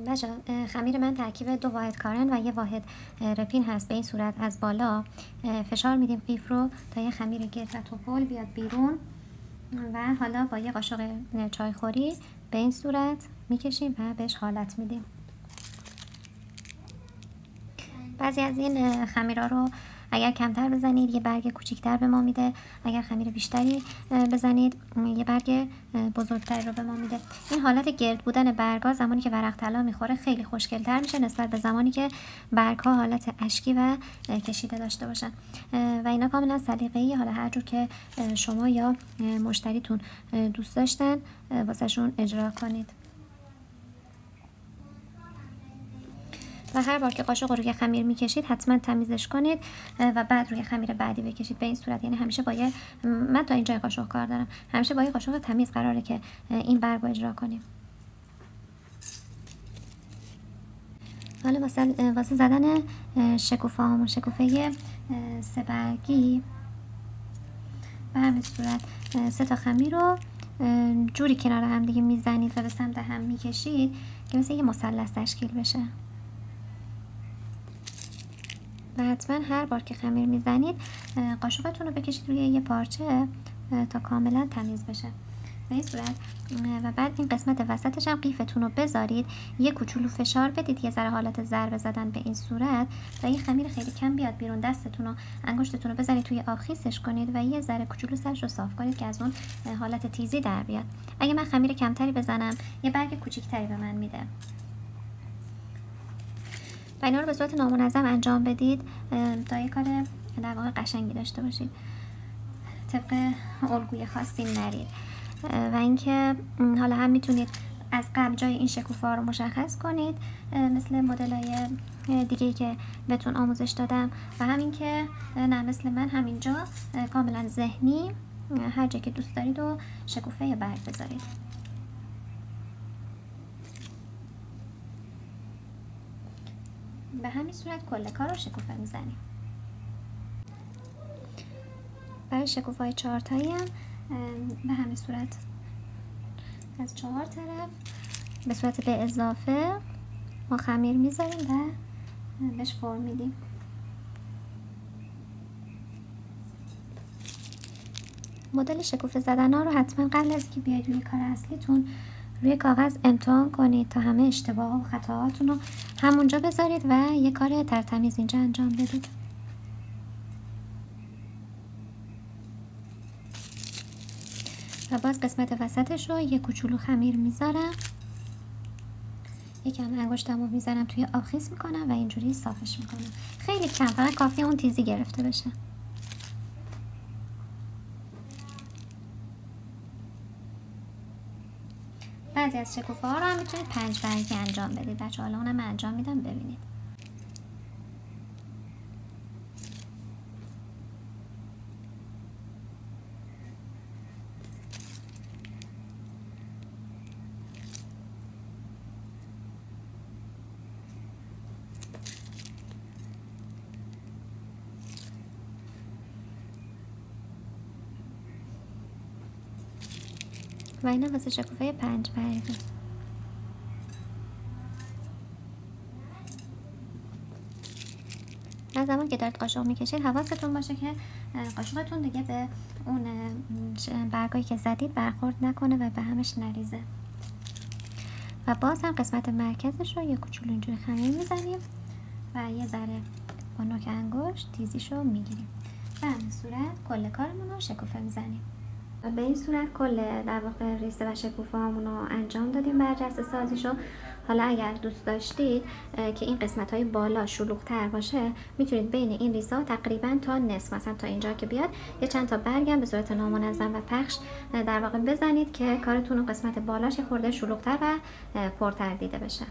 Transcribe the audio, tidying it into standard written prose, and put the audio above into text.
بچه خمیر من ترکیب 2 واحد کارن و 1 واحد رپین هست. به این صورت از بالا فشار میدیم قیف رو تا یه خمیر گرد و توپل بیاد بیرون و حالا با یه قاشق چایخوری به این صورت میکشیم و بهش حالت میدیم. بعضی از این خمیرها رو اگر کمتر بزنید یه برگ کوچیکتر به ما میده، اگر خمیر بیشتری بزنید یه برگ بزرگتری رو به ما میده. این حالت گرد بودن برگا زمانی که ورق طلا میخوره خیلی خوشگلتر میشه نسبت به زمانی که برگها حالت اشکی و کشیده داشته باشن و اینا کاملا سلیقه‌ای، حالا هر جور که شما یا مشتریتون دوست داشتن واسهشون اجرا کنید. و هر بار که قاشق رو روی خمیر میکشید حتما تمیزش کنید و بعد روی خمیر بعدی بکشید. به این صورت یعنی همیشه با من تا اینجا قاشق کار دارم، همیشه با یه قاشق تمیز قراره که این برگ رو اجرا کنیم. حالا واسه زدن شکوفه همون شکوفه 3 برگی به همین صورت 3 تا خمیر رو جوری کنار هم دیگه میزنید و به سمت هم میکشید که مثل یه مثلث تشکیل بشه. و حتما هر بار که خمیر میزنید قاشقتون رو بکشید روی یه پارچه تا کاملا تمیز بشه به این صورت. و بعد این قسمت وسطش هم قیفتون رو بذارید، یه کوچولو فشار بدید، یه ذره حالت ضربه زدن به این صورت و این خمیر خیلی کم بیاد بیرون. دستتون و انگشتتون رو بذارید توی آب خیسش کنید و یه ذره کوچولو سرش رو صاف کنید که از اون حالت تیزی در بیاد. اگه من خمیر کمتری بزنم یه برگ کوچیکتری به من میده. و اینا رو به صورت نامنظم انجام بدید تا یه کار در واقع قشنگی داشته باشید، طبق الگوی خاصی نرید. و اینکه حالا هم میتونید از قبل جای این شکوفه ها رو مشخص کنید مثل مدل‌های دیگه‌ای که بهتون آموزش دادم و همین که نه مثل من همینجا کاملا ذهنی هر جا که دوست دارید و شکوفه یا برگ بذارید. به همین صورت کل کار رو شکوفه میزنیم. برای شکوفه های 4 تایی هم به همین صورت از 4 طرف به صورت به اضافه ما خمیر میذاریم و بهش فرم میدیم. مدل شکوفه زدن ها رو حتما قبل از اینکه بیاید روی کار اصلیتون روی کاغذ امتحان کنید تا همه اشتباه و خطاهاتون رو همونجا بذارید و یه کار ترتمیز اینجا انجام بدید. و باز قسمت وسطش رو یه کوچولو خمیر میذارم، یکم انگشتم رو میذارم توی آب خیس میکنم و اینجوری صافش میکنم. خیلی کم، فقط کافیه اون تیزی گرفته بشه. بعضی از شکوفه ها رو هم میتونید 5 برگی انجام بدید بچه. حالا اونم انجام میدم ببینید. و اینا واسه شکوفه 5 برگی. از زمان که دارید قاشق میکشید حواستون باشه که قاشقتون دیگه به اون برگایی که زدید برخورد نکنه و به همش نریزه. و باز هم قسمت مرکزش رو یه کوچولو اینجوری خمیر میزنیم و یه ذره با نوک انگشت تیزیشو میگیریم. به همین صورت کل کارمون رو شکوفه میزنیم. به این صورت کل در واقع ریسه و شکوفه هامون رو انجام دادیم، برجسته سازیشو. حالا اگر دوست داشتید که این قسمت های بالا شلوغ تر باشه میتونید بین این ریسه ها تقریبا تا نصف، مثلا تا اینجا که بیاد یه چند تا برگم به صورت نامنظم و پخش در واقع بزنید که کارتون رو قسمت بالاش خورده شلوغ تر و پرتر دیده بشه.